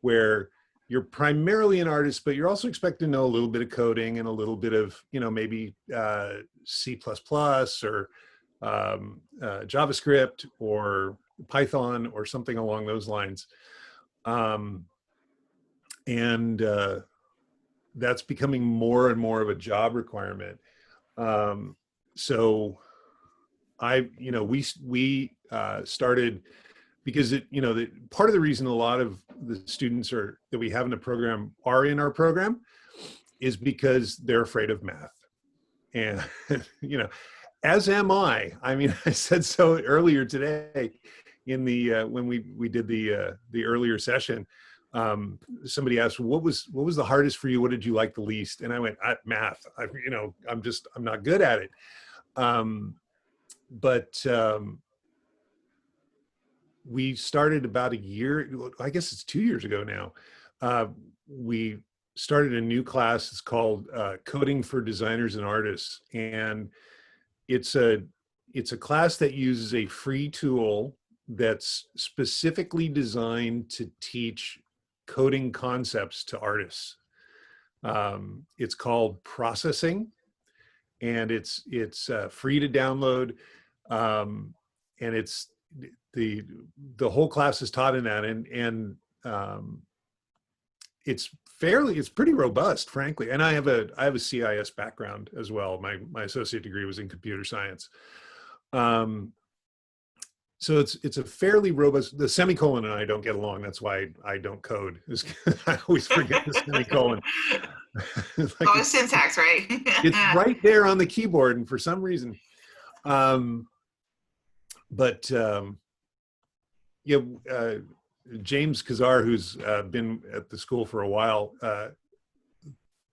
where you're primarily an artist, but you're also expected to know a little bit of coding and a little bit of, maybe C++ or JavaScript or Python or something along those lines. And that's becoming more and more of a job requirement. So we started, because part of the reason a lot of the students that we have in the program are in our program is because they're afraid of math. And, as am I. I mean, I said so earlier today in the, when we did the earlier session. Somebody asked, what was the hardest for you? What did you like the least? And I went, math. I'm not good at it. But we started about a year, I guess it's 2 years ago now. We started a new class. It's called Coding for Designers and Artists. And it's a class that uses a free tool that's specifically designed to teach coding concepts to artists. It's called Processing, and it's free to download. And it's the whole class is taught in that, and it's pretty robust, frankly. And I have a CIS background as well. My associate degree was in computer science. So it's a fairly robust. The semicolon and I don't get along. That's why I don't code. I always forget the semicolon. It's syntax, right? It's right there on the keyboard, and for some reason, James Kazar, who's been at the school for a while,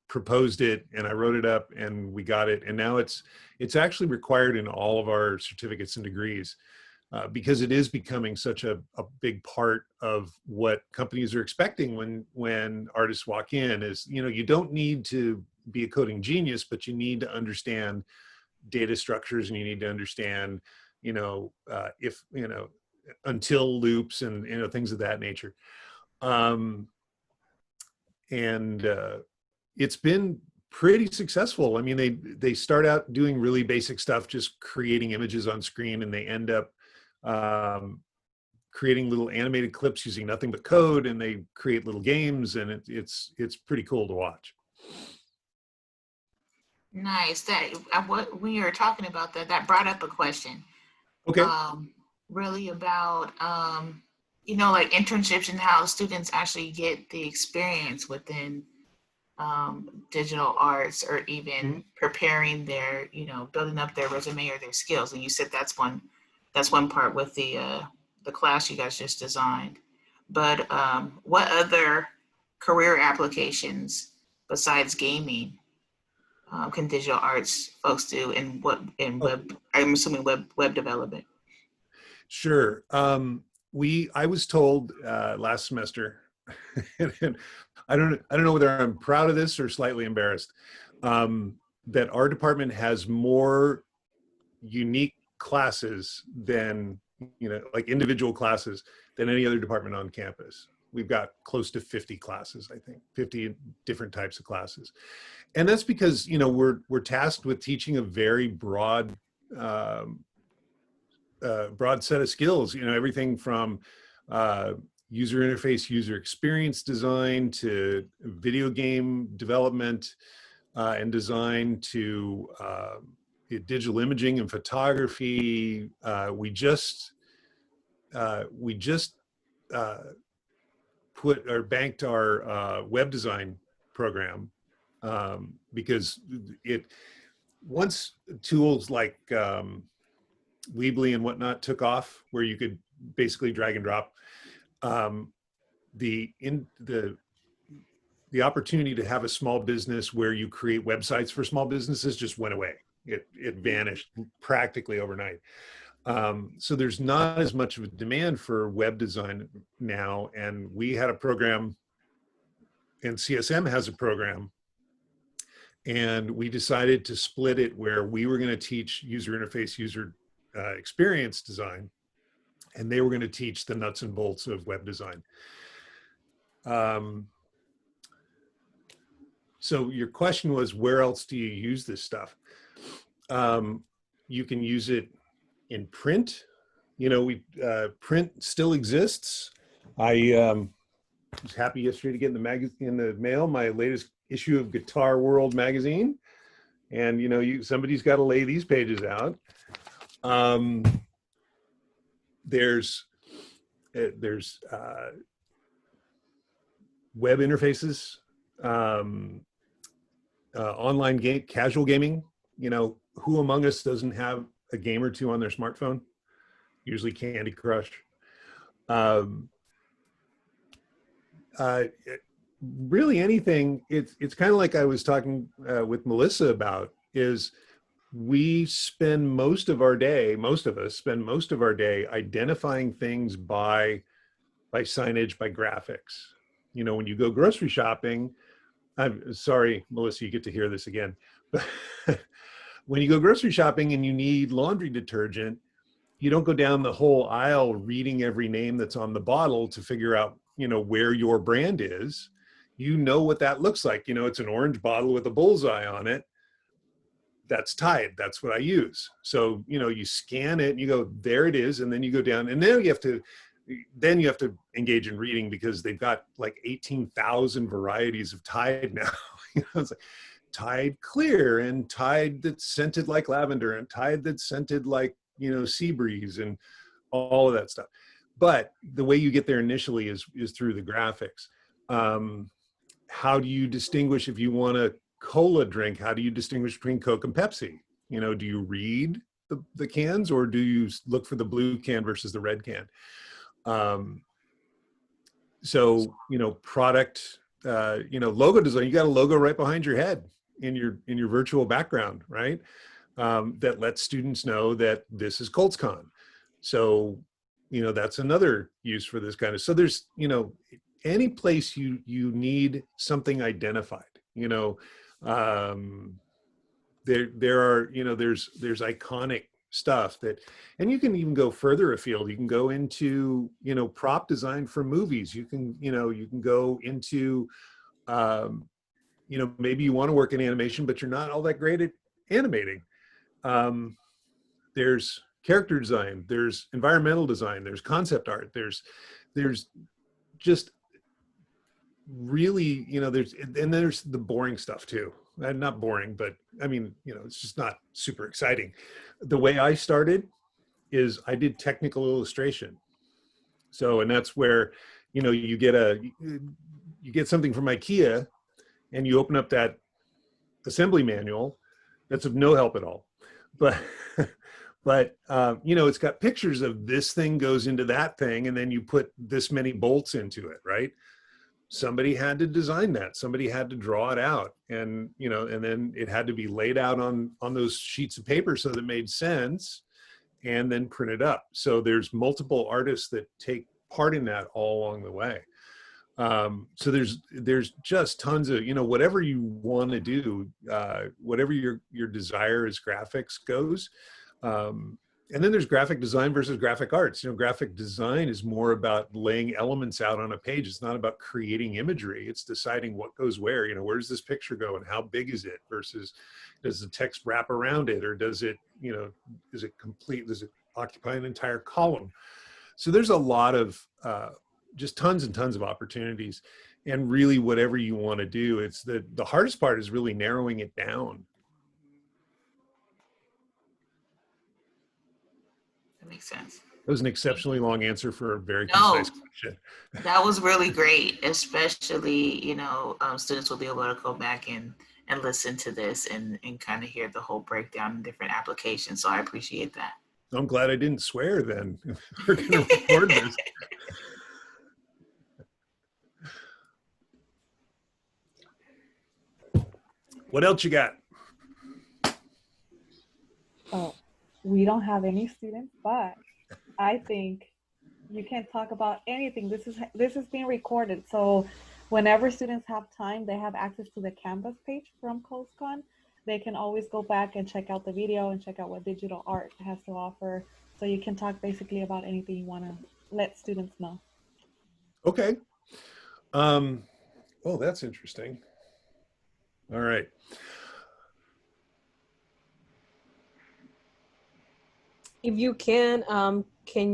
proposed it, and I wrote it up, and we got it. And now it's actually required in all of our certificates and degrees, because it is becoming such a big part of what companies are expecting when artists walk in. Is, you don't need to be a coding genius, but you need to understand data structures, and you need to understand, until loops and things of that nature. It's been pretty successful. I mean, they start out doing really basic stuff, just creating images on screen, and they end up creating little animated clips using nothing but code, and they create little games, and it's pretty cool to watch. Nice. What we were talking about that brought up a question. Okay. Really about like internships and how students actually get the experience within digital arts, or even preparing their, building up their resume or their skills. And you said that's one part with the class you guys just designed. But what other career applications besides gaming can digital arts folks do in web? I'm assuming web development. Sure. I was told last semester, and I don't know whether I'm proud of this or slightly embarrassed, that our department has more unique classes than, like individual classes, than any other department on campus. We've got close to 50 classes, I think, 50 different types of classes. And that's because, we're tasked with teaching a very broad set of skills, everything from user interface, user experience design, to video game development and design, to digital imaging and photography. We just banked our web design program, because once tools like Weebly and whatnot took off, where you could basically drag and drop, the opportunity to have a small business where you create websites for small businesses just went away. It vanished practically overnight. So there's not as much of a demand for web design now. And we had a program, and CSM has a program, and we decided to split it, where we were going to teach user interface, user experience design, and they were going to teach the nuts and bolts of web design. Um, so your question was, where else do you use this stuff? You can use it in print. You know, print still exists. I was happy yesterday to get in the mail my latest issue of Guitar World magazine, and you know, somebody's got to lay these pages out. There's web interfaces, um, online casual gaming. You know, who among us doesn't have a game or two on their smartphone? Usually Candy Crush. Um, uh, really anything. It's kind of like I was talking with Melissa about, is we spend most of us spend most of our day identifying things by signage, by graphics. You know, when you go grocery shopping, I'm sorry, Melissa, you get to hear this again, but when you go grocery shopping and you need laundry detergent, you don't go down the whole aisle reading every name that's on the bottle to figure out, you know, where your brand is. You know what that looks like. You know, it's an orange bottle with a bullseye on it. That's Tide. That's what I use. So, you know, you scan it and you go, there it is. And then you go down, and then you have to engage in reading, because they've got like 18,000 varieties of Tide now. You know, it's like Tide Clear, and Tide that's scented like lavender, and Tide that's scented like, you know, sea breeze, and all of that stuff. But the way you get there initially is through the graphics. How do you distinguish, if you want a cola drink, how do you distinguish between Coke and Pepsi? You know, do you read the cans, or do you look for the blue can versus the red can? So, you know, product, you know, logo design, you got a logo right behind your head in your virtual background, right? That lets students know that this is Colts-CON. So, you know, that's another use for this kind of, so there's, you know, any place you need something identified, you know, there are, you know, there's iconic stuff that, and you can even go further afield. You can go into, you know, prop design for movies. You can, you know, you can go into, you know, maybe you want to work in animation, but you're not all that great at animating. There's character design, there's environmental design, there's concept art, there's just really, you know, and there's the boring stuff too. Not boring, but I mean, you know, it's just not super exciting. The way I started is I did technical illustration. So, and that's where, you know, you get something from IKEA and you open up that assembly manual that's of no help at all. But but you know, it's got pictures of this thing goes into that thing, and then you put this many bolts into it, right? Somebody had to design that. Somebody had to draw it out, and you know, and then it had to be laid out on those sheets of paper so that it made sense, and then printed up. So there's multiple artists that take part in that all along the way. So there's just tons of, you know, whatever you want to do, whatever your desire as graphics goes. And then there's graphic design versus graphic arts. You know, graphic design is more about laying elements out on a page. It's not about creating imagery. It's deciding what goes where. You know, where does this picture go and how big is it, versus does the text wrap around it, or does it, you know, is it complete? Does it occupy an entire column? So there's a lot of just tons and tons of opportunities, and really whatever you want to do. It's the hardest part is really narrowing it down. That makes sense. That was an exceptionally long answer for a very No, concise question. that was really great, especially, you know, students will be able to go back and listen to this and kind of hear the whole breakdown in different applications. So I appreciate that. I'm glad I didn't swear then. We're going to record this. What else you got? Oh, we don't have any students, but I think you can talk about anything. This is being recorded, so whenever students have time, they have access to the Canvas page from Colts-CON. They can always go back and check out the video and check out what digital art has to offer. So you can talk basically about anything you want to let students know. Okay. Um, oh, that's interesting. All right. If you can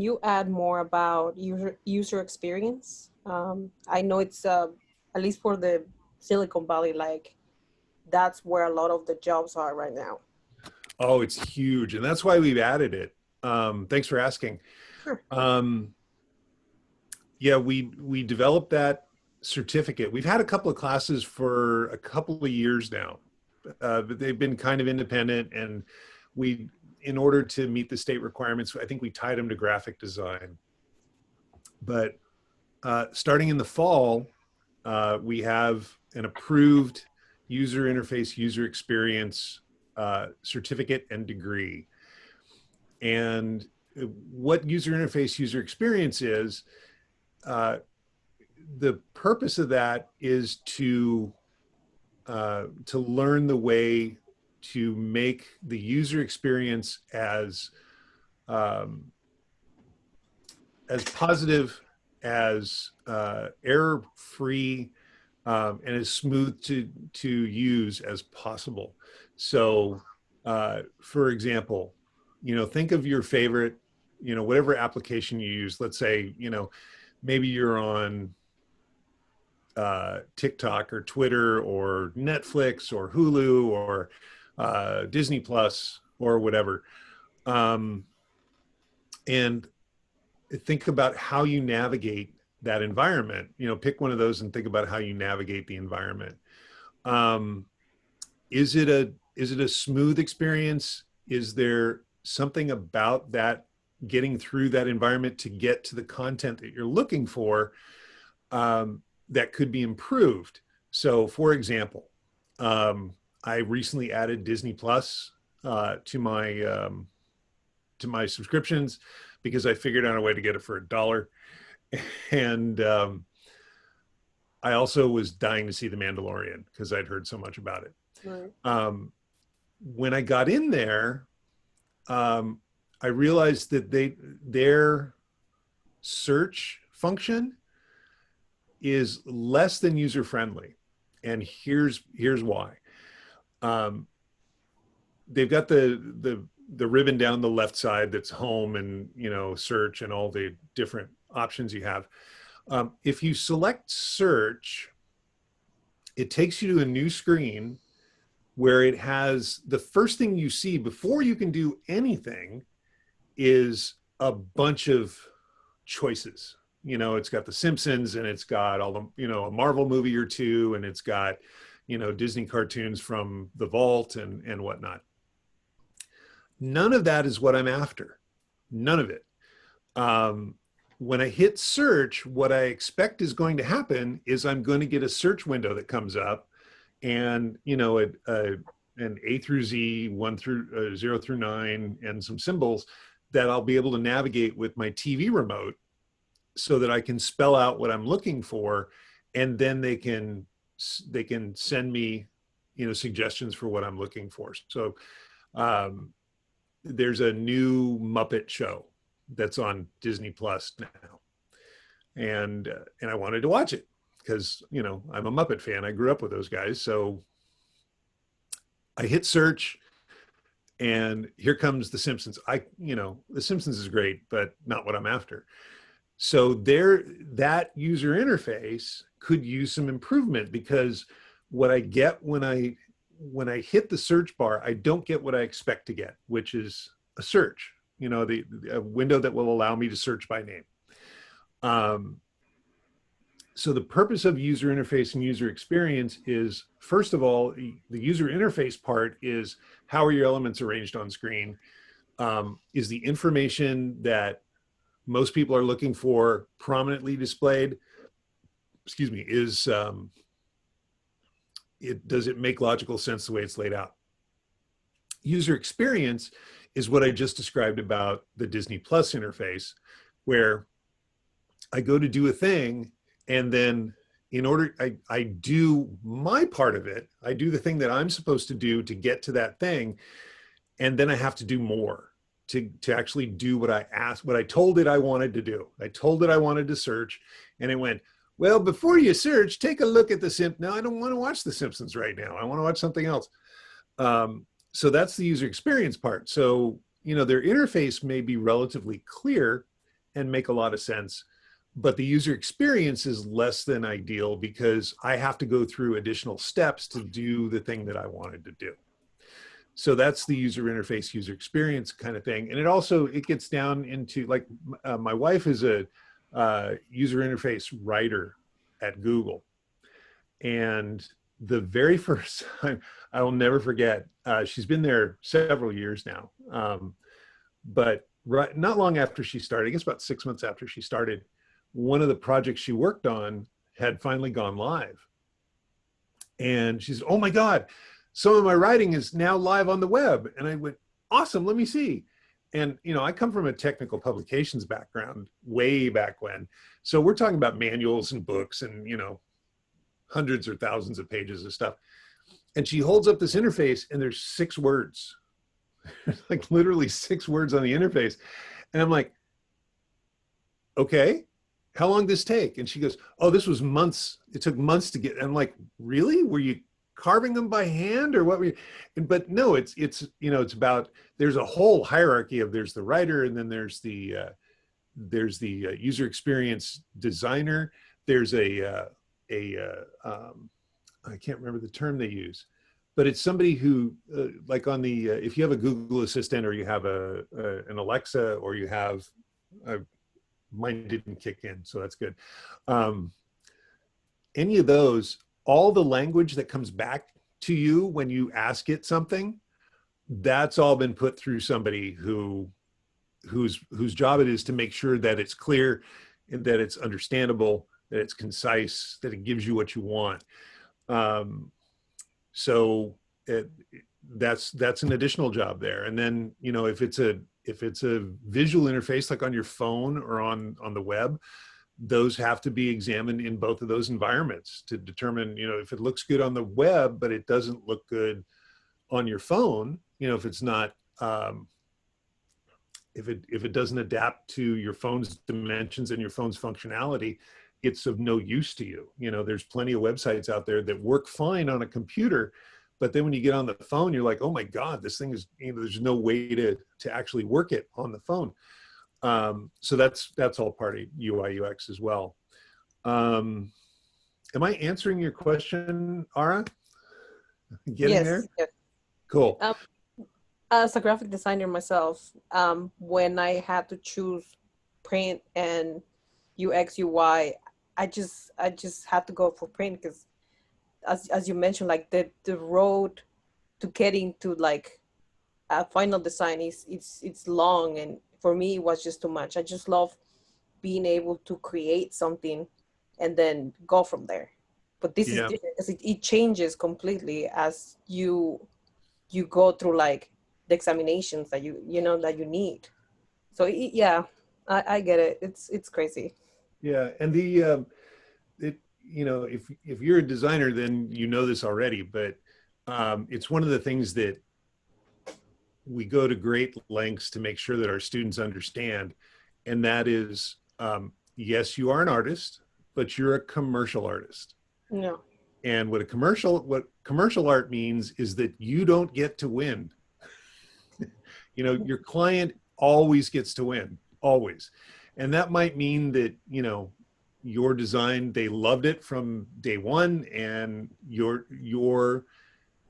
you add more about user experience? I know it's at least for the Silicon Valley, like that's where a lot of the jobs are right now. Oh, it's huge, and that's why we've added it. Thanks for asking. Sure. Yeah, we developed that certificate. We've had a couple of classes for a couple of years now, but they've been kind of independent, and we, in order to meet the state requirements, I think we tied them to graphic design. But starting in the fall, we have an approved user interface, user experience certificate and degree. And what user interface, user experience is, uh, the purpose of that is to learn the way to make the user experience as positive, as error free, and as smooth to use as possible. So, for example, think of your favorite, whatever application you use. Let's say, maybe you're on TikTok or Twitter or Netflix or Hulu or Disney Plus or whatever. Um, and think about how you navigate that environment. Pick one of those and think about how you navigate the environment. Um, is it a smooth experience? Is there something about that, getting through that environment to get to the content that you're looking for, that could be improved? So, for example, I recently added Disney Plus to my subscriptions because I figured out a way to get it for $1. And I also was dying to see The Mandalorian because I'd heard so much about it. Right. When I got in there, I realized that their search function is less than user friendly, and here's why. They've got the ribbon down the left side that's home and search and all the different options you have. If you select search, it takes you to a new screen where it has, the first thing you see before you can do anything is a bunch of choices. It's got The Simpsons, and it's got all the, a Marvel movie or two, and it's got, Disney cartoons from the vault and whatnot. None of that is what I'm after. None of it. When I hit search, what I expect is going to happen is I'm going to get a search window that comes up, and an A through Z, 1 through 0 through 9, and some symbols that I'll be able to navigate with my TV remote, so that I can spell out what I'm looking for, and then they can send me suggestions for what I'm looking for. So there's a new Muppet show that's on Disney Plus now, and I wanted to watch it because I'm a Muppet fan. I grew up with those guys. So I hit search, and here comes The Simpsons. The Simpsons is great, but not what I'm after. So that user interface could use some improvement, because what I get when I hit the search bar, I don't get what I expect to get, which is a search, a window that will allow me to search by name. So the purpose of user interface and user experience is, first of all, the user interface part is, how are your elements arranged on screen? Is the information that most people are looking for prominently displayed? Excuse me. Does it make logical sense the way it's laid out? User experience is what I just described about the Disney Plus interface, where I go to do a thing, and then I do my part of it. I do the thing that I'm supposed to do to get to that thing, and then I have to do more to actually do what I asked, what I told it I wanted to do. I told it I wanted to search, and it went, well, before you search, take a look at no, I don't want to watch The Simpsons right now. I want to watch something else. So that's the user experience part. So, their interface may be relatively clear and make a lot of sense, but the user experience is less than ideal because I have to go through additional steps to do the thing that I wanted to do. So that's the user interface, user experience kind of thing. And it gets down into like, my wife is a user interface writer at Google. And the very first time, I will never forget, she's been there several years now. But not long after she started, I guess about 6 months after she started, one of the projects she worked on had finally gone live. And she's, oh my God, some of my writing is now live on the web. And I went, awesome, let me see. And, I come from a technical publications background way back when. So we're talking about manuals and books and, hundreds or thousands of pages of stuff. And she holds up this interface and there's 6 words, like literally 6 words on the interface. And I'm like, okay, how long did this take? And she goes, oh, this was months. It took months to get. I'm like, really? Were you carving them by hand or what were you? But no, it's about, there's a whole hierarchy of, there's the writer, and then there's the user experience designer. There's I can't remember the term they use, but it's somebody who, like on the, if you have a Google Assistant or you have an Alexa or you have, mine didn't kick in, so that's good. Any of those, all the language that comes back to you when you ask it something, that's all been put through somebody whose job it is to make sure that it's clear, and that it's understandable, that it's concise, that it gives you what you want. So that's an additional job there. And then, if it's a visual interface, like on your phone or on the web, those have to be examined in both of those environments to determine, if it looks good on the web, but it doesn't look good on your phone, if it's not, if it doesn't adapt to your phone's dimensions and your phone's functionality, it's of no use to you. There's plenty of websites out there that work fine on a computer, but then when you get on the phone, you're like, oh my God, this thing is, there's no way to actually work it on the phone. So that's all part of UI UX as well. Am I answering your question, Ara? Getting there? Yes. Cool. As a graphic designer myself, when I had to choose print and UX UI, I just had to go for print because, as you mentioned, like the road to getting to like a final design it's long, and for me it was just too much. I just love being able to create something and then go from there. But this is different because it changes completely as you go through like the examinations that you need. So I get it. It's crazy. Yeah, and if you're a designer, then this already, but it's one of the things that we go to great lengths to make sure that our students understand, and that is, yes, you are an artist, but you're a commercial artist. No. And what commercial art means is that you don't get to win. Your client always gets to win, always. And that might mean that, your design, they loved it from day one, and your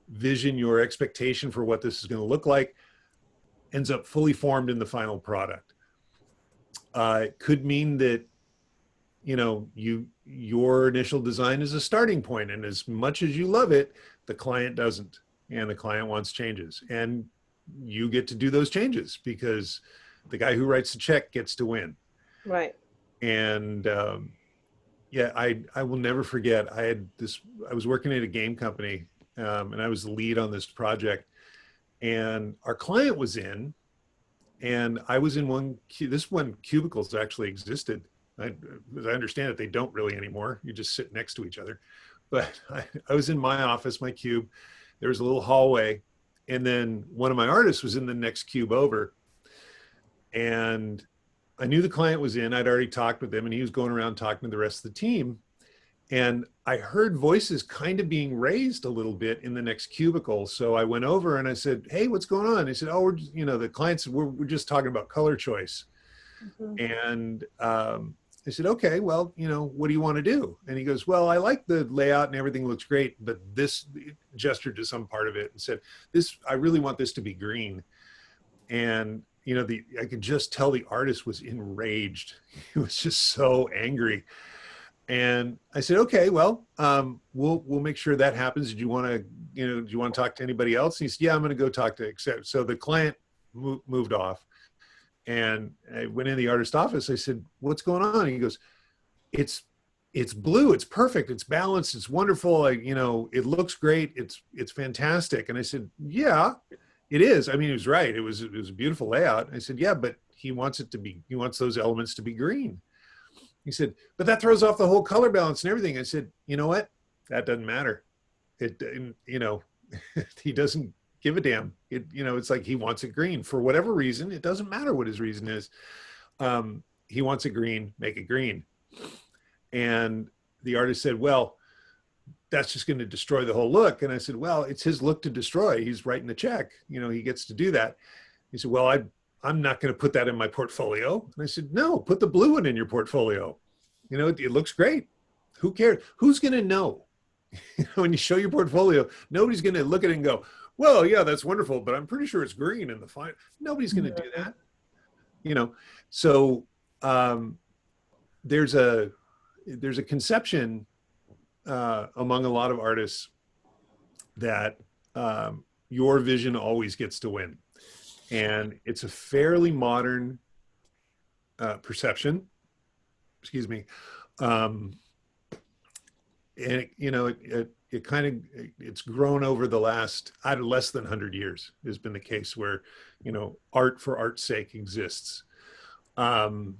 vision, your expectation for what this is going to look like ends up fully formed in the final product. It could mean that, your initial design is a starting point, and as much as you love it, the client doesn't, and the client wants changes, and you get to do those changes because the guy who writes the check gets to win. Right. And I will never forget, I was working at a game company, and I was the lead on this project, and our client was in, and I was in this one cubicles actually existed. As I understand it, they don't really anymore. You just sit next to each other. But I was in my office, my cube. There was a little hallway, and then one of my artists was in the next cube over. And I knew the client was in. I'd already talked with him, and he was going around talking to the rest of the team. And I heard voices kind of being raised a little bit in the next cubicle. So I went over and I said, "Hey, what's going on?" They said, "Oh, the clients, we're just talking about color choice." Mhm. And I said, "Okay, well, what do you want to do?" And he goes, "Well, I like the layout and everything looks great, but this," gestured to some part of it and said, "I really want this to be green." And, I could just tell the artist was enraged. He was just so angry. And I said, "Okay, well, we'll make sure that happens. Do you want to talk to anybody else?" And he said, "Yeah, I'm going to go talk to," except, so the client moved off, and I went in the artist office. I said, "What's going on?" And he goes, "It's it's blue. It's perfect. It's balanced. It's wonderful. It looks great. It's fantastic." And I said, "Yeah, it is. I mean, he was right. It was a beautiful layout." I said, "Yeah, but he wants those elements to be green." He said, "But that throws off the whole color balance and everything." I said, "You know what? That doesn't matter. It, he doesn't give a damn. It's like he wants it green for whatever reason. It doesn't matter what his reason is. He wants it green, make it green." And the artist said, "Well, that's just going to destroy the whole look." And I said, "Well, it's his look to destroy. He's writing the check. He gets to do that." He said, "Well, I'm not going to put that in my portfolio." And I said, "No, put the blue one in your portfolio. It looks great. Who cares? Who's going to know?" When you show your portfolio, nobody's going to look at it and go, "Well, yeah, that's wonderful, but I'm pretty sure it's green in the fine." Nobody's going to do that. So um, there's a conception among a lot of artists that your vision always gets to win. And it's a fairly modern perception. Excuse me. And it kind of, it's grown over the last less than 100 years has been the case where art for art's sake exists. All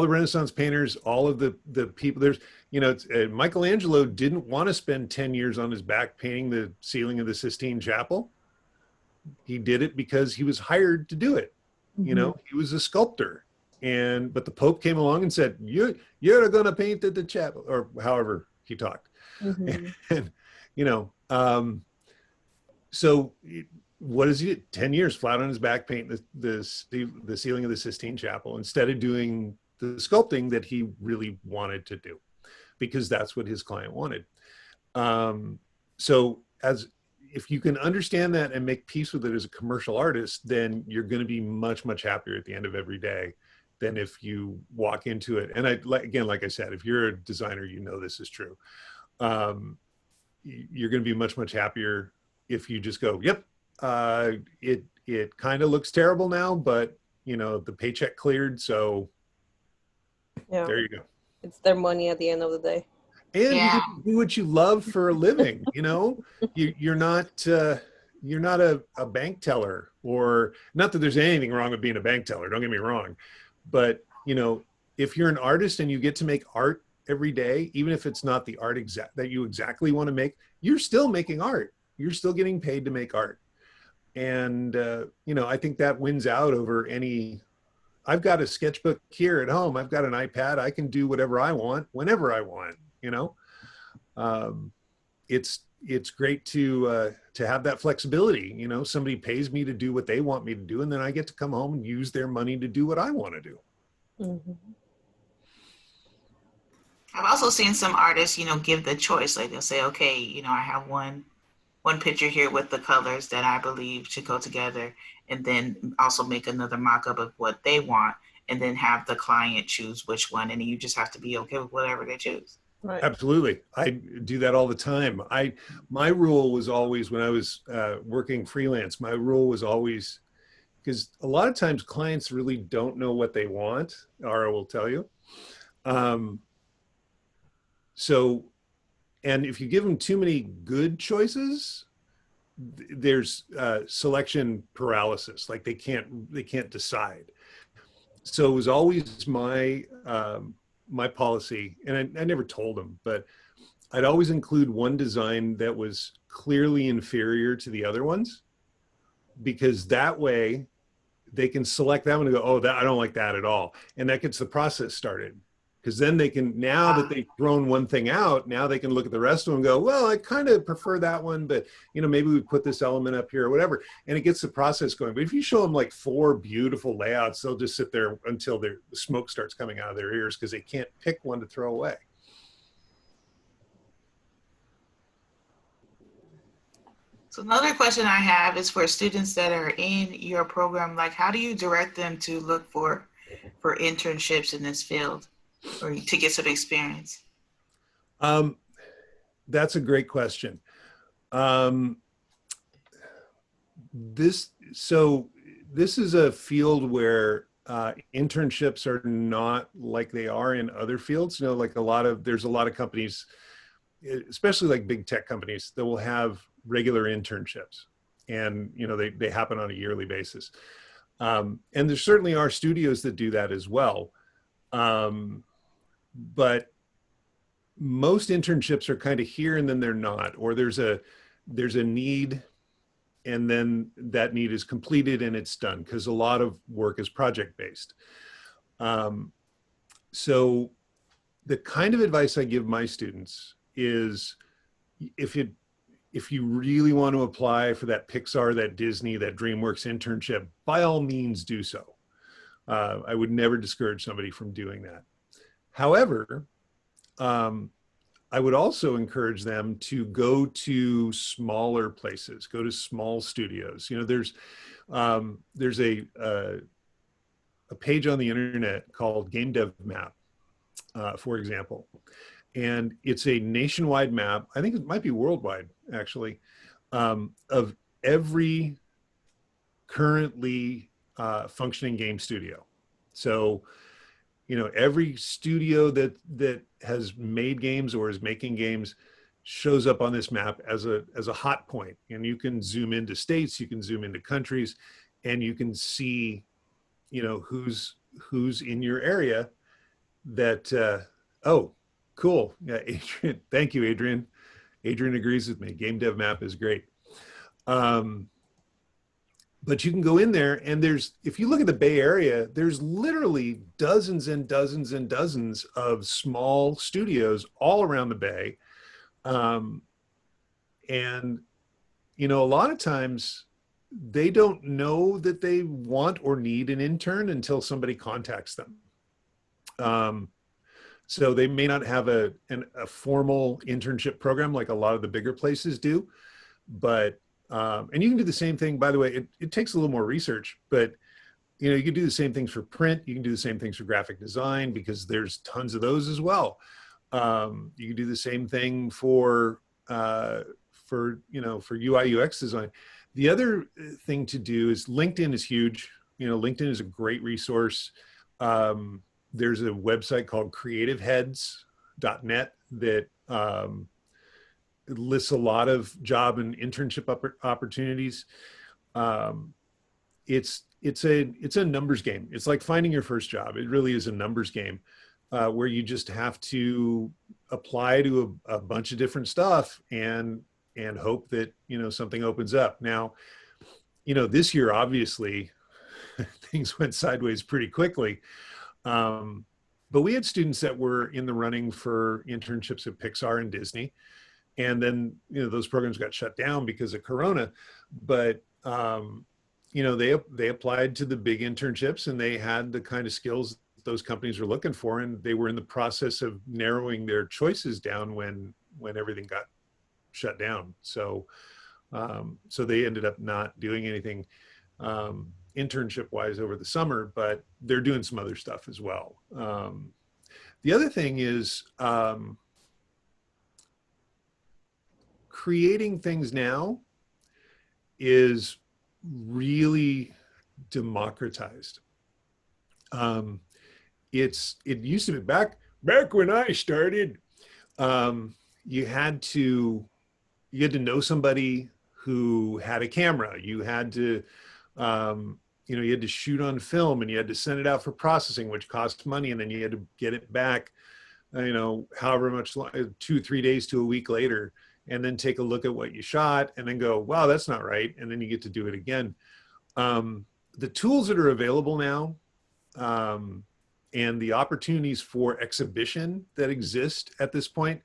the Renaissance painters, all of the people, there's Michelangelo didn't want to spend 10 years on his back painting the ceiling of the Sistine Chapel. He did it because he was hired to do it. He was a sculptor. But the Pope came along and said, you're going to paint at the chapel," or however he talked. And, so what is he? 10 years flat on his back painting the ceiling of the Sistine Chapel instead of doing the sculpting that he really wanted to do, because that's what his client wanted. So if you can understand that and make peace with it as a commercial artist, then you're going to be much, much happier at the end of every day than if you walk into it. And like I said, if you're a designer, this is true. You're going to be much, much happier if you just go, "Yep, it kind of looks terrible now, but the paycheck cleared, so Yeah, there you go." it's their money at the end of the day. And you Yeah. get to do what you love for a living. You're not a bank teller, or not that there's anything wrong with being a bank teller. Don't get me wrong, but if you're an artist and you get to make art every day, even if it's not the art that you exactly want to make, you're still making art. You're still getting paid to make art. And I think that wins out over any. I've got a sketchbook here at home. I've got an iPad. I can do whatever I want whenever I want. It's great to have that flexibility. Somebody pays me to do what they want me to do, and then I get to come home and use their money to do what I want to do. I've also seen some artists, give the choice. Like they'll say, "Okay, I have one picture here with the colors that I believe should go together," and then also make another mock-up of what they want, and then have the client choose which one, and you just have to be okay with whatever they choose. Right. Absolutely. I do that all the time. My rule was always, when I was working freelance, my rule was always, because a lot of times clients really don't know what they want, or I will tell you. And if you give them too many good choices, there's selection paralysis. Like they can't decide. So it was always my policy, and I never told them, but I'd always include one design that was clearly inferior to the other ones, because that way they can select that one and go, "Oh, that I don't like that at all," and that gets the process started. Because then they can, now that they've thrown one thing out, now they can look at the rest of them and go, well, I kind of prefer that one, but maybe we put this element up here or whatever. And it gets the process going. But if you show them like 4 beautiful layouts, they'll just sit there until the smoke starts coming out of their ears because they can't pick one to throw away. So another question I have is for students that are in your program, like how do you direct them to look for internships in this field or to get some experience? That's a great question. This is a field where internships are not like they are in other fields. Like there's a lot of companies, especially like big tech companies, that will have regular internships, and they happen on a yearly basis. And there certainly are studios that do that as well. But most internships are kind of here and then they're not, or there's a need and then that need is completed and it's done, because a lot of work is project based. So the kind of advice I give my students is, if you really want to apply for that Pixar, that Disney, that DreamWorks internship, by all means do so. I would never discourage somebody from doing that. However, I would also encourage them to go to smaller places, go to small studios. There's a page on the internet called Game Dev Map, for example. And it's a nationwide map, I think it might be worldwide actually, of every currently functioning game studio. So, every studio that has made games or is making games shows up on this map as a hot point. And you can zoom into states, you can zoom into countries, and you can see, who's in your area that, oh, cool. Yeah, Adrian, thank you, Adrian. Adrian agrees with me. Game Dev Map is great. But you can go in there and if you look at the Bay Area, there's literally dozens and dozens and dozens of small studios all around the Bay. And, a lot of times they don't know that they want or need an intern until somebody contacts them. So they may not have a formal internship program like a lot of the bigger places do, but and you can do the same thing, by the way. It takes a little more research, but you can do the same things for print. You can do the same things for graphic design, because there's tons of those as well. You can do the same thing for UI UX design. The other thing to do is LinkedIn is huge. LinkedIn is a great resource. There's a website called creativeheads.net that it lists a lot of job and internship opportunities. It's a numbers game. It's like finding your first job. It really is a numbers game, where you just have to apply to a bunch of different stuff and hope that something opens up. Now, this year obviously things went sideways pretty quickly. But we had students that were in the running for internships at Pixar and Disney. And then, those programs got shut down because of Corona. But, they applied to the big internships and they had the kind of skills those companies were looking for. And they were in the process of narrowing their choices down when everything got shut down. So they ended up not doing anything internship wise over the summer, but they're doing some other stuff as well. The other thing is, creating things now is really democratized. It used to be back when I started, you had to know somebody who had a camera. You had to you had to shoot on film and you had to send it out for processing, which cost money, and then you had to get it back, however much, 2-3 days to a week later, and then take a look at what you shot and then go, wow, that's not right. And then you get to do it again. The tools that are available now, and the opportunities for exhibition that exist at this point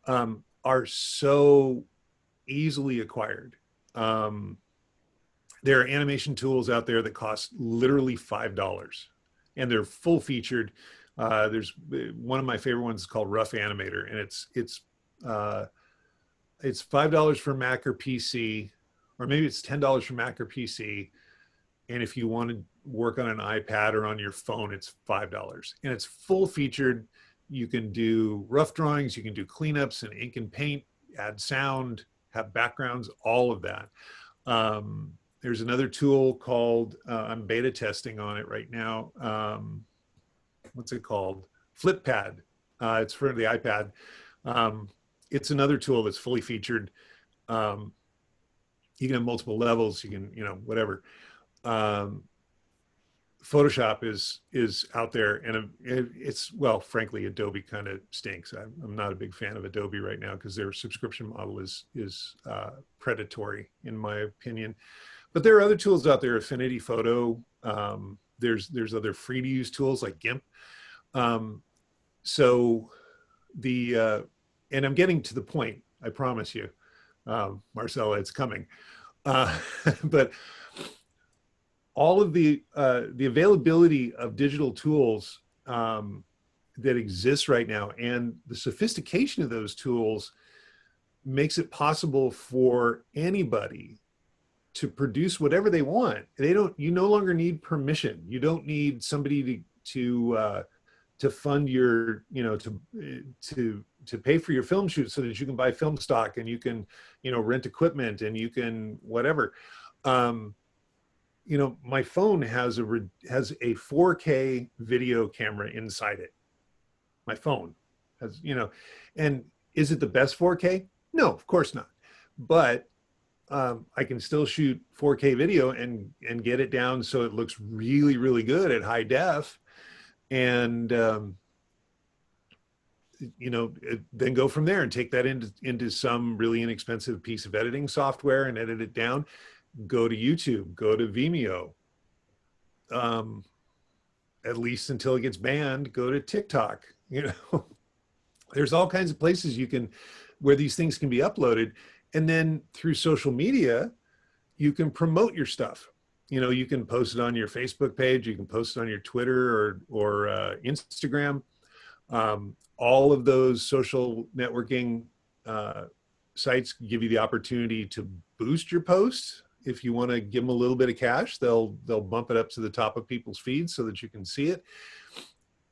are so easily acquired. There are animation tools out there that cost literally $5, and they're full featured. There's one of my favorite ones called Rough Animator, and it's $5 for Mac or PC, or maybe it's $10 for Mac or PC. And if you want to work on an iPad or on your phone, it's $5. And it's full featured. You can do rough drawings, you can do cleanups and ink and paint, add sound, have backgrounds, all of that. There's another tool called, I'm beta testing on it right now. What's it called? FlipPad. It's for the iPad. It's another tool that's fully featured. You can have multiple levels. You can, whatever. Photoshop is out there, and it's, well, frankly, Adobe kind of stinks. I'm not a big fan of Adobe right now because their subscription model is predatory, in my opinion. But there are other tools out there, Affinity Photo. There's other free to use tools like GIMP. So and I'm getting to the point, I promise you, Marcella, it's coming. But all of the availability of digital tools that exist right now, and the sophistication of those tools, makes it possible for anybody to produce whatever they want. You no longer need permission. You don't need somebody to fund your, to pay for your film shoot so that you can buy film stock and you can, rent equipment and you can whatever. My phone has a 4K video camera inside it. My phone has, and is it the best 4K? No, of course not. But I can still shoot 4K video and get it down so it looks really, really good at high def. And, then go from there and take that into some really inexpensive piece of editing software and edit it down. Go to YouTube, go to Vimeo. At least until it gets banned, go to TikTok. There's all kinds of places where these things can be uploaded. And then through social media, you can promote your stuff. You can post it on your Facebook page, you can post it on your Twitter or Instagram. All of those social networking sites give you the opportunity to boost your posts. If you want to give them a little bit of cash, they'll bump it up to the top of people's feeds so that you can see it.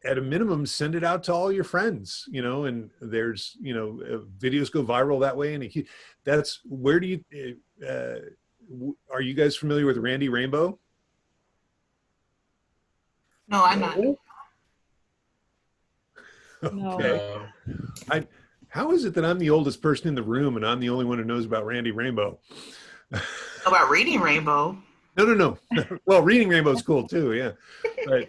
At a minimum, send it out to all your friends, and there's, videos go viral that way. And that's, where do you, are you guys familiar with Randy Rainbow? No, I'm not. Okay. How is it that I'm the oldest person in the room and I'm the only one who knows about Randy Rainbow? About Reading Rainbow? No. Well, Reading Rainbow is cool too, yeah. But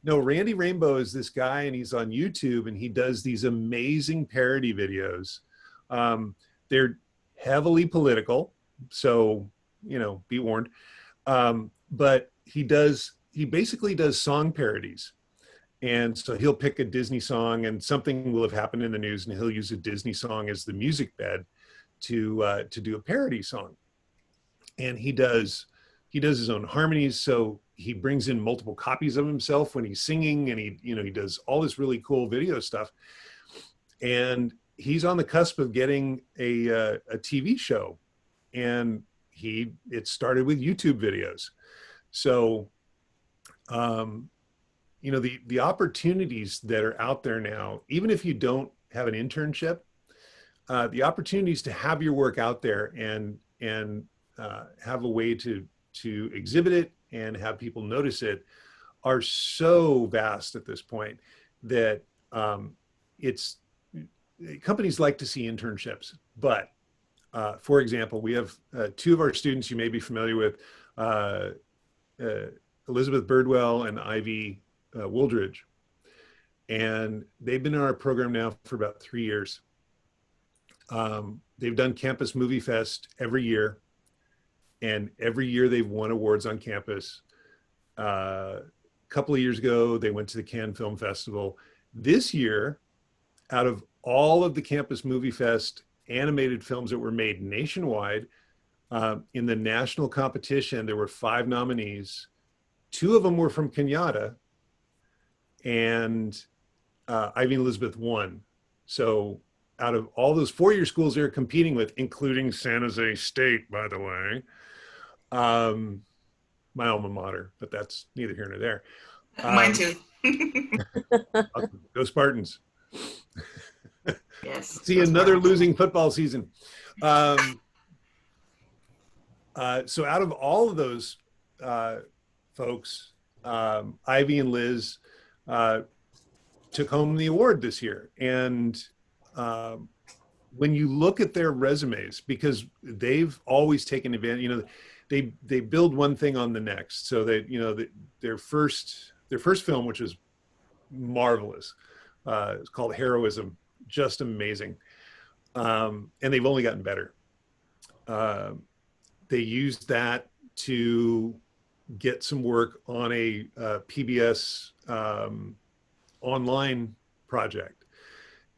no, Randy Rainbow is this guy, and he's on YouTube, and he does these amazing parody videos. They're heavily political, so be warned. But he basically does song parodies. And so he'll pick a Disney song, and something will have happened in the news, and he'll use a Disney song as the music bed to do a parody song. And he does his own harmonies, so he brings in multiple copies of himself when he's singing, and he does all this really cool video stuff. And he's on the cusp of getting a TV show, and it started with YouTube videos. So the opportunities that are out there now, even if you don't have an internship, the opportunities to have your work out there and have a way to exhibit it and have people notice it are so vast at this point that companies like to see internships. But for example, we have two of our students you may be familiar with, Elizabeth Birdwell and Ivy Wooldridge. And they've been in our program now for about 3 years. They've done Campus Movie Fest every year. And every year they've won awards on campus. couple of years ago, they went to the Cannes Film Festival. This year, out of all of the Campus Movie Fest animated films that were made nationwide, in the national competition, there were 5 nominees. 2 of them were from Kenyatta, and Ivy and Elizabeth won. So out of all those 4-year schools they're competing with, including San Jose State, by the way, my alma mater, but that's neither here nor there. Mine too. Go Spartans. Yes. See another losing football season. So out of all of those folks, Ivy and Liz took home the award this year. And when you look at their resumes, because they've always taken advantage, you know, they build one thing on the next. So that, you know, their first film, which is marvelous, it's called Heroism, just amazing. And they've only gotten better. They used that to get some work on a PBS online project.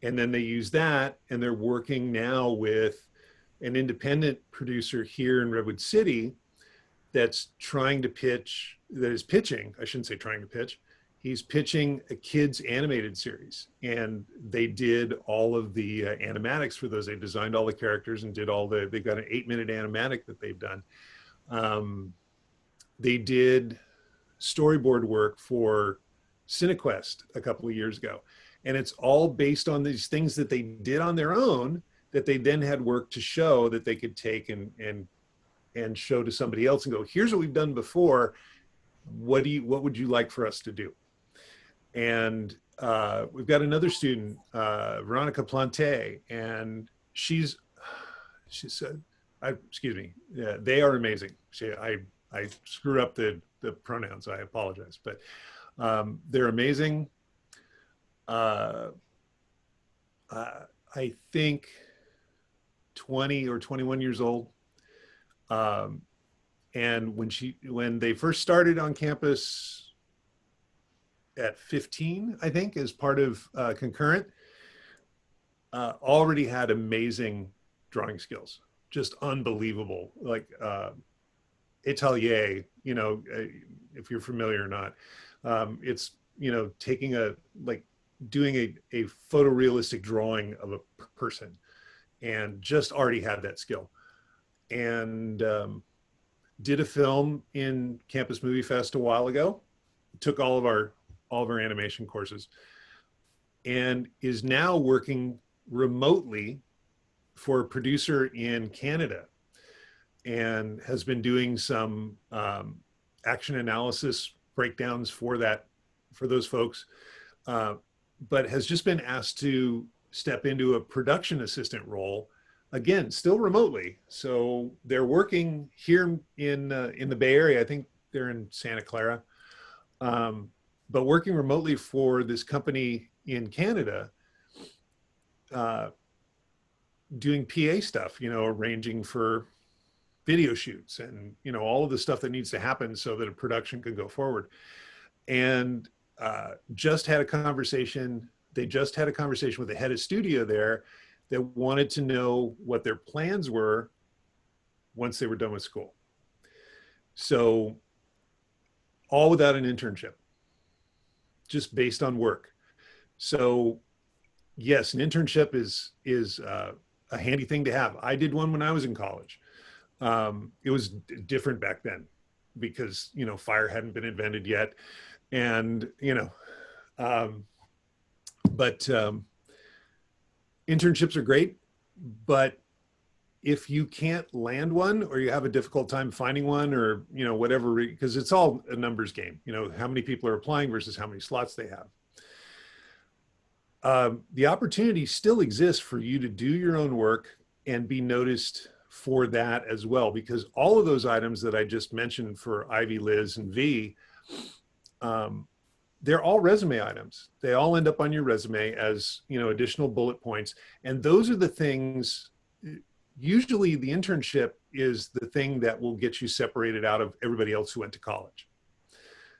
And then they use that, and they're working now with an independent producer here in Redwood City that's trying to pitch, that is pitching, I shouldn't say trying to pitch, he's pitching a kids animated series. And they did all of the animatics for those. They designed all the characters and did all the, they've got an 8-minute animatic that they've done. They did storyboard work for CineQuest a couple of years ago. And it's all based on these things that they did on their own that they then had work to show that they could take and show to somebody else and go, here's what we've done before. What would you like for us to do? And we've got another student, Veronica Plante, and she said, excuse me, yeah, they are amazing. I screwed up the pronouns, I apologize, but they're amazing. I think 20 or 21 years old. And when they first started on campus at 15, I think, as part of Concurrent, already had amazing drawing skills, just unbelievable. Like Atelier, you know, if you're familiar or not, it's, you know, taking doing a photorealistic drawing of a person, and just already had that skill. And did a film in Campus Movie Fest a while ago, took all of our animation courses, and is now working remotely for a producer in Canada, and has been doing some action analysis breakdowns for those folks, but has just been asked to step into a production assistant role, again, still remotely. So they're working here in the Bay Area. I think they're in Santa Clara, but working remotely for this company in Canada, doing PA stuff, you know, arranging for video shoots and, you know, all of the stuff that needs to happen so that a production can go forward. And just had a conversation. They just had a conversation with the head of studio there that wanted to know what their plans were once they were done with school. So all without an internship, just based on work. So yes, an internship is a handy thing to have. I did one when I was in college. It was different back then because, you know, fire hadn't been invented yet. And, you know, but internships are great, but if you can't land one, or you have a difficult time finding one, or, you know, whatever, because it's all a numbers game, you know, how many people are applying versus how many slots they have. The opportunity still exists for you to do your own work and be noticed for that as well, because all of those items that I just mentioned for Ivy, Liz, and V, they're all resume items. They all end up on your resume as, you know, additional bullet points. And those are the things, usually the internship is the thing that will get you separated out of everybody else who went to college.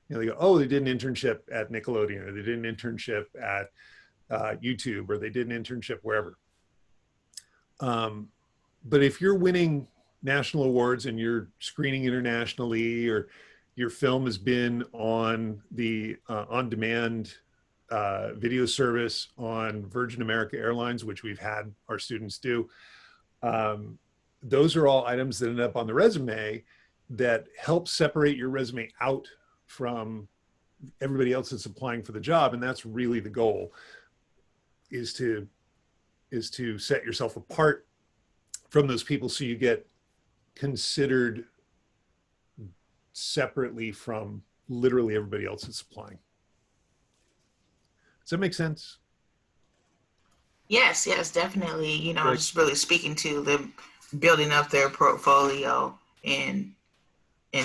You know, they go, oh, they did an internship at Nickelodeon, or they did an internship at YouTube, or they did an internship wherever. But if you're winning national awards and you're screening internationally, or your film has been on the on-demand video service on Virgin America Airlines, which we've had our students do, those are all items that end up on the resume that help separate your resume out from everybody else that's applying for the job. And that's really the goal, is to set yourself apart from those people, so you get considered separately from literally everybody else that's applying. Does that make sense? Yes, yes, definitely. You know, Right. just really speaking to them building up their portfolio and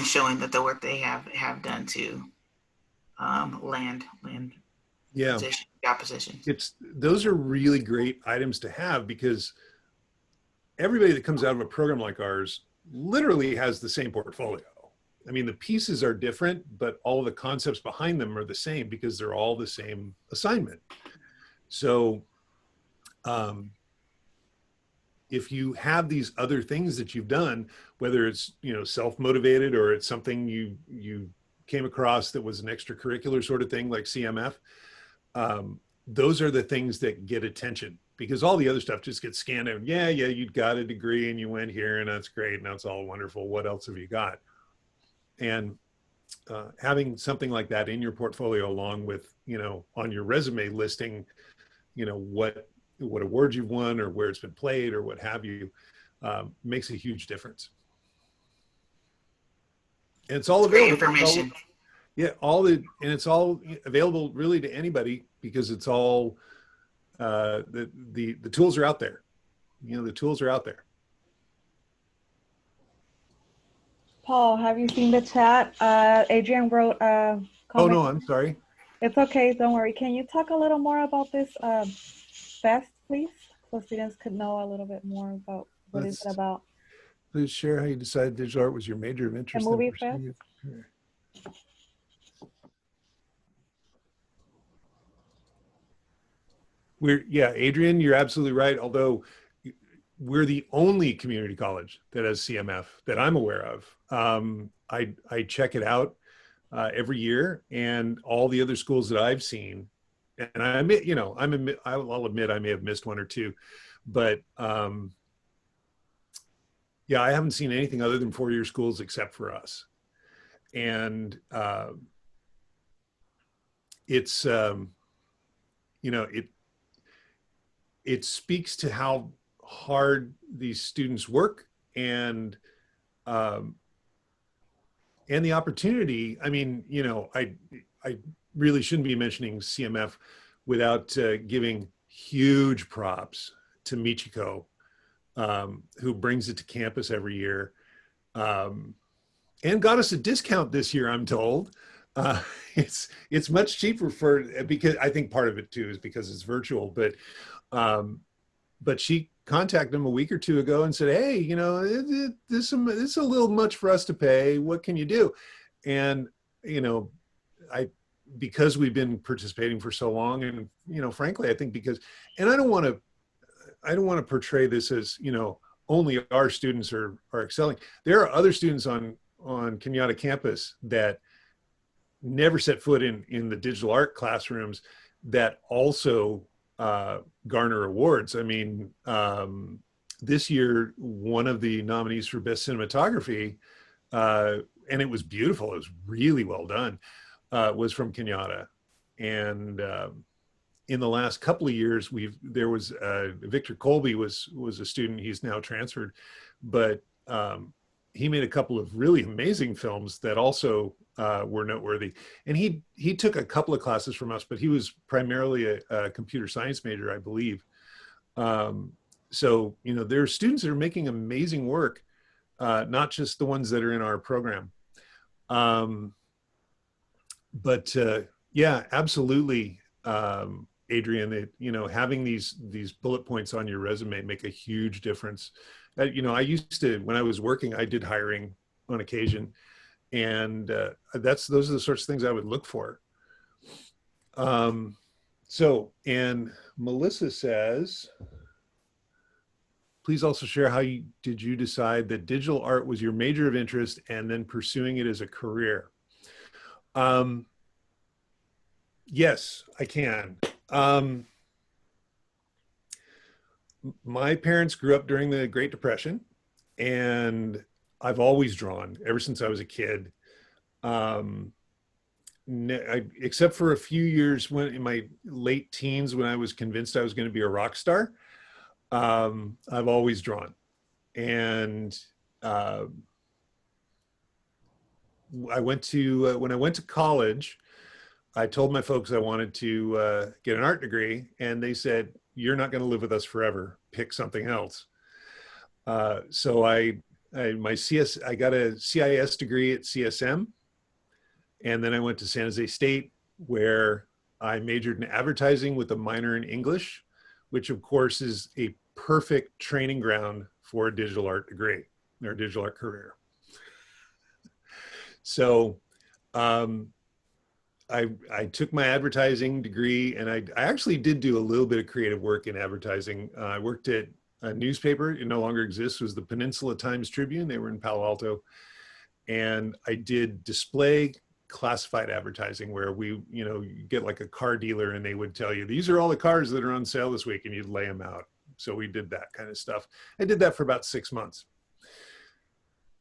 showing that the work they have done to land Yeah, position, job positions. those are really great items to have, because everybody that comes out of a program like ours literally has the same portfolio. I mean, the pieces are different, but all the concepts behind them are the same, because they're all the same assignment. So if you have these other things that you've done, whether it's, you know, self-motivated, or it's something you came across that was an extracurricular sort of thing like CMF, those are the things that get attention, because all the other stuff just gets scanned out. Yeah, you got a degree and you went here, and that's great, and that's all wonderful. What else have you got? And having something like that in your portfolio, along with, you know, on your resume listing, you know, what awards you've won, or where it's been played, or what have you, makes a huge difference. And it's all Great available. information. It's all available really to anybody, because it's all the tools are out there. You know, the tools are out there. Paul, have you seen the chat? Adrian wrote a Oh comment. no, I'm sorry. It's okay, don't worry. Can you talk a little more about this fest, please? So students could know a little bit more about what is it about. Please share how you decided digital art was your major of interest. The movie fest? Adrian, you're absolutely right. Although we're the only community college that has CMF that I'm aware of. I check it out every year, and all the other schools that I've seen, and I admit, you know, I'll admit I may have missed one or two, but yeah, I haven't seen anything other than four-year schools except for us. And it's you know, it speaks to how hard these students work, and the opportunity. I mean, you know, I really shouldn't be mentioning CMF without giving huge props to Michiko, who brings it to campus every year, and got us a discount this year, I'm told. It's much cheaper because I think part of it too is because it's virtual, but she contacted him a week or two ago and said, hey, you know, this is a little much for us to pay. What can you do? And, you know, because we've been participating for so long, and, you know, frankly, I think and I don't want to portray this as, you know, only our students are excelling. There are other students on Kenyatta campus that never set foot in the digital art classrooms that also garner awards. I mean, this year, one of the nominees for best cinematography, and it was beautiful, it was really well done, was from Kenyatta. And in the last couple of years, there was Victor Colby was a student. He's now transferred, but he made a couple of really amazing films that also were noteworthy. And he took a couple of classes from us, but he was primarily a computer science major, I believe. So, you know, there are students that are making amazing work, not just the ones that are in our program. But yeah, absolutely, Adrian, you know, having these bullet points on your resume make a huge difference. You know, I used to, when I was working, I did hiring on occasion, And those are the sorts of things I would look for. So, and Melissa says, please also share how did you decide that digital art was your major of interest and then pursuing it as a career? Yes, I can. My parents grew up during the Great Depression, and I've always drawn ever since I was a kid. Except for a few years when in my late teens, when I was convinced I was going to be a rock star, I've always drawn. And I went to when I went to college, I told my folks I wanted to get an art degree, and they said, "You're not going to live with us forever. Pick something else." So I got a CIS degree at CSM, and then I went to San Jose State, where I majored in advertising with a minor in English, which of course is a perfect training ground for a digital art degree or digital art career. So I took my advertising degree, and I actually did do a little bit of creative work in advertising. I worked at a newspaper, it no longer exists, it was the Peninsula Times-Tribune. They were in Palo Alto. And I did display classified advertising, where you get like a car dealer and they would tell you, these are all the cars that are on sale this week, and you'd lay them out. So we did that kind of stuff. I did that for about 6 months.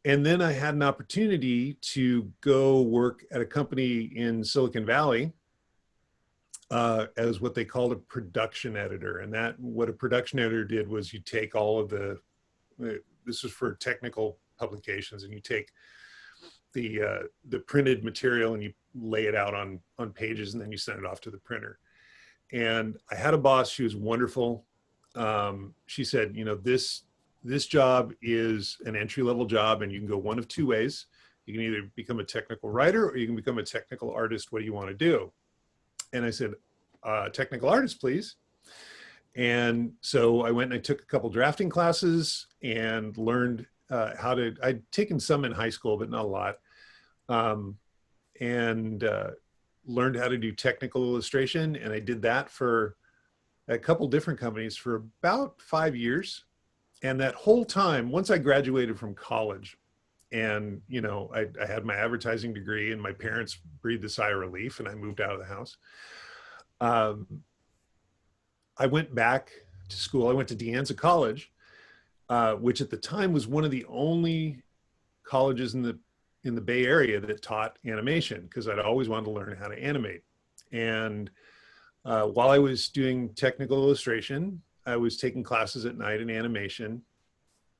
And then I had an opportunity to go work at a company in Silicon Valley as what they called a production editor. And what a production editor did was you take all of this was for technical publications, and you take the printed material and you lay it out on pages, and then you send it off to the printer. And I had a boss, she was wonderful. She said, this job is an entry-level job, and you can go one of two ways. You can either become a technical writer, or you can become a technical artist. What do you want to do? And I said, technical artist, please. And so I went and I took a couple drafting classes and learned I'd taken some in high school, but not a lot. And learned how to do technical illustration. And I did that for a couple different companies for about 5 years. And that whole time, once I graduated from college, and I had my advertising degree, and my parents breathed a sigh of relief, and I moved out of the house. I went back to school. I went to De Anza College, which at the time was one of the only colleges in the Bay Area that taught animation, because I'd always wanted to learn how to animate. And while I was doing technical illustration, I was taking classes at night in animation.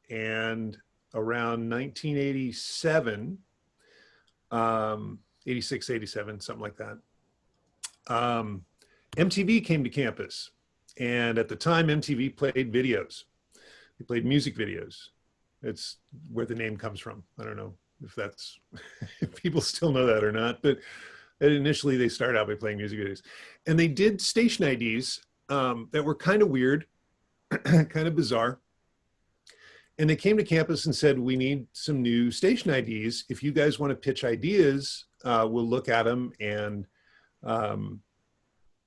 And around 1987, 86, 87, something like that, MTV came to campus. And at the time, MTV played videos. They played music videos. It's where the name comes from. I don't know if people still know that or not, but initially they started out by playing music videos. And they did station IDs that were kind of weird, kind of bizarre. And they came to campus and said, we need some new station IDs. If you guys want to pitch ideas, we'll look at them, and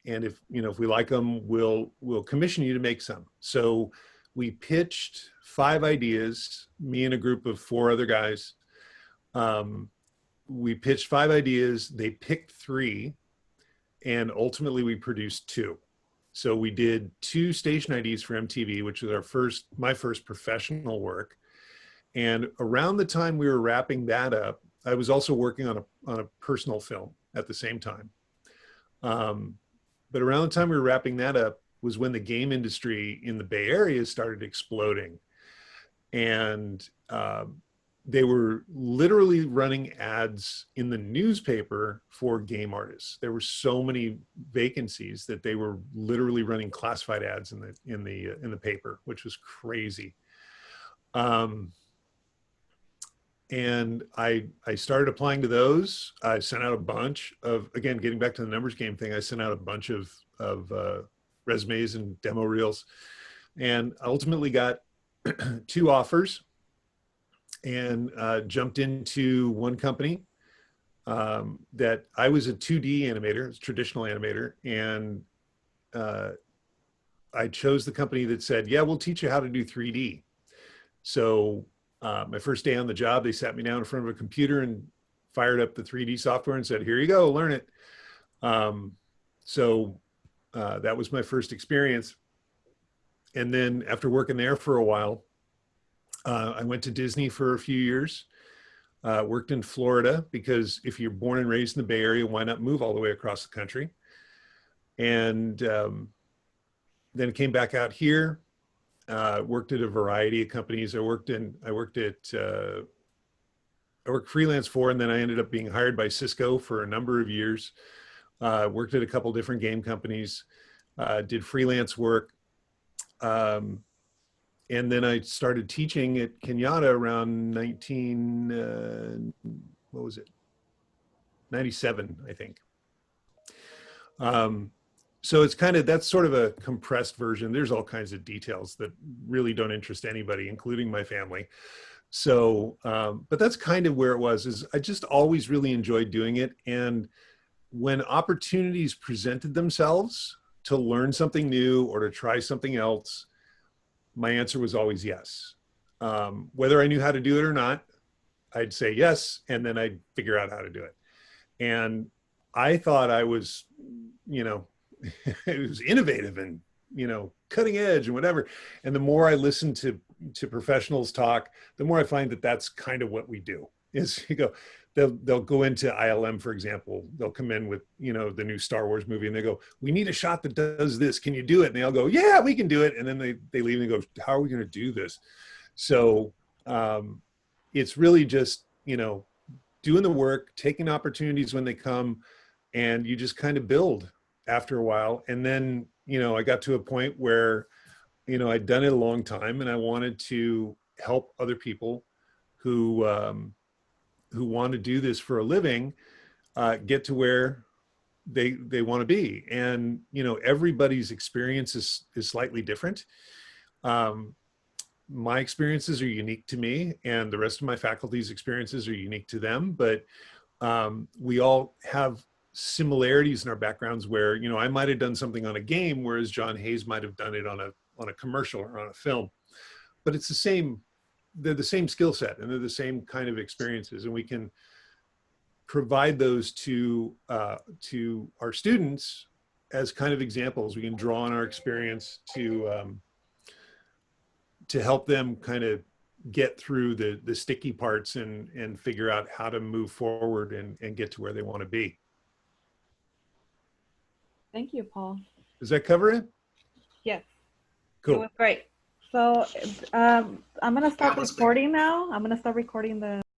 if we like them, we'll commission you to make some. So we pitched 5 ideas, me and a group of 4 other guys. We pitched 5 ideas, they picked 3, and ultimately we produced 2. So we did 2 station IDs for MTV, which was my first professional work. And around the time we were wrapping that up, I was also working on a personal film at the same time. But around the time we were wrapping that up was when the game industry in the Bay Area started exploding. And they were literally running ads in the newspaper for game artists. There were so many vacancies that they were literally running classified ads in the paper, which was crazy. And I started applying to those. I sent out a bunch of, again, getting back to the numbers game thing, I sent out a bunch of resumes and demo reels, and ultimately got 2 offers, and jumped into one company that I was a 2D animator, traditional animator, and I chose the company that said, yeah, we'll teach you how to do 3D. So my first day on the job, they sat me down in front of a computer and fired up the 3D software and said, here you go, learn it. So that was my first experience. And then after working there for a while, I went to Disney for a few years, worked in Florida, because if you're born and raised in the Bay Area, why not move all the way across the country? And then came back out here, worked at a variety of companies. I worked freelance for, and then I ended up being hired by Cisco for a number of years. Worked at a couple different game companies, did freelance work. And then I started teaching at Kenyatta around 97, I think. So it's that's sort of a compressed version. There's all kinds of details that really don't interest anybody, including my family. So, but that's kind of where it was, is I just always really enjoyed doing it. And when opportunities presented themselves to learn something new or to try something else, my answer was always yes. Whether I knew how to do it or not, I'd say yes, and then I'd figure out how to do it. And I thought I was, it was innovative and, cutting edge and whatever. And the more I listen to professionals talk, the more I find that that's kind of what we do. Is they'll go into ILM, for example. They'll come in with, the new Star Wars movie, and they go, we need a shot that does this. Can you do it? And they'll go, yeah, we can do it. And then they leave and go, how are we going to do this? So it's really just, doing the work, taking opportunities when they come, and you just kind of build after a while. And then, I got to a point where, I'd done it a long time, and I wanted to help other people who want to do this for a living, get to where they want to be. And, everybody's experience is slightly different. My experiences are unique to me, and the rest of my faculty's experiences are unique to them. But we all have similarities in our backgrounds where, I might have done something on a game, whereas John Hayes might have done it on a commercial or on a film. But it's they're the same skill set, and they're the same kind of experiences, and we can provide those to our students as kind of examples. We can draw on our experience to help them kind of get through the sticky parts and figure out how to move forward and get to where they want to be. Thank you, Paul. Does that cover it? Yes. Cool. It was great. So I'm going to start That was recording now. I'm going to start recording the